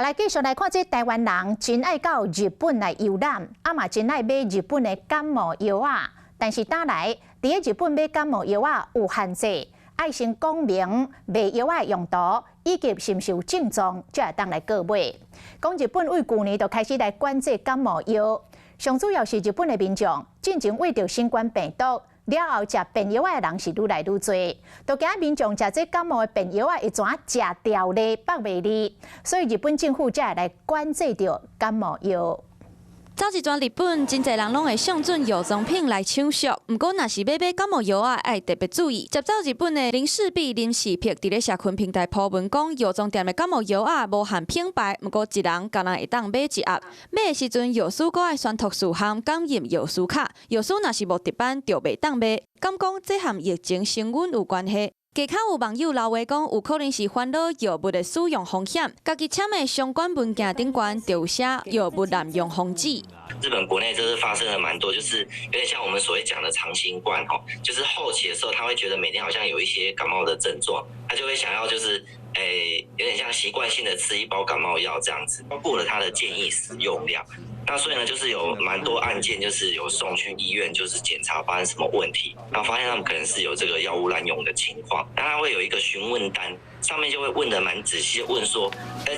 来继续来看这台湾人真爱到日本来游览，嘛真爱买日本的感冒药啊。但是打来，伫日本买感冒药啊有限制，爱先讲明卖药啊用途，以及是毋是有症状，才会当来购买。讲日本为去年就开始来管制感冒药，上主要是日本的民众进前为着新冠病毒。了后，食便药的人是愈来愈多，都惊民众食这感冒的便药会怎食掉咧，北袂哩，所以日本政府才会来管制着感冒药。早一转日本真侪人拢会上准药妆品来抢赎，不过若是要买感冒药啊，要特别注意。接走日本的林氏璧林氏璧伫咧社群平台铺文讲，药妆店的感冒药啊无限品牌，不过一人敢若会当买一盒。买的时阵，药师阁爱选特殊含感染药师卡，药师若是无值班就袂当买。敢讲这和疫情升温有关系？加口有网友留话讲，有可能是烦恼药物的使用风险，家己签的相关文件顶悬就有写药物滥用防治。日本国内就是发生了蛮多，就是有点像我们所谓讲的长新冠就是后期的时候，他会觉得每天好像有一些感冒的症状，他就会想要就是有点像习惯性的吃一包感冒药这样子，超过了他的建议使用量。那所以呢，就是有蛮多案件，就是有送去医院，就是检查发生什么问题，然后发现他们可能是有这个药物滥用的情况。那他会有一个询问单，上面就会问的蛮仔细，问说，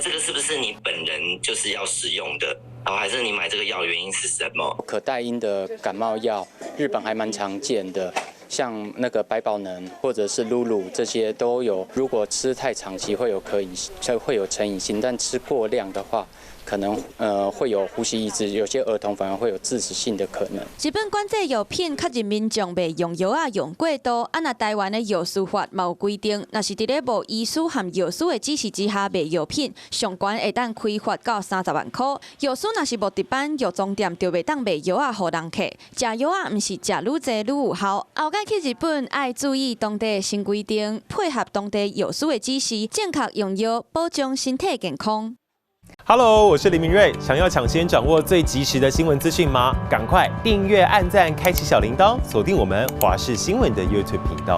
这个是不是你本人就是要使用的？然后还是你买这个药原因是什么？可待因的感冒药，日本还蛮常见的。像那个百宝能或者是露露这些都有，如果吃太长期会有成瘾性，但吃过量的话，可能会有呼吸抑制，有些儿童反而会有致死性的可能。日本管制药品确认民众袂用药啊用过多，那台湾的药事法嘛有规定，若是伫咧无医师和药师的指示之下卖药品，上悬会当开罚到30万块。药师若是无值班，药妆店就袂当卖药啊互人客。食药啊，毋是食愈侪愈有效。后摆去日本爱注意当地的新规定，配合当地药师的指示，正确用药，保障身体健康。Hello， 我是林明瑞。想要抢先掌握最及时的新闻资讯吗？赶快订阅、按赞、开启小铃铛，锁定我们华视新闻的 YouTube 频道。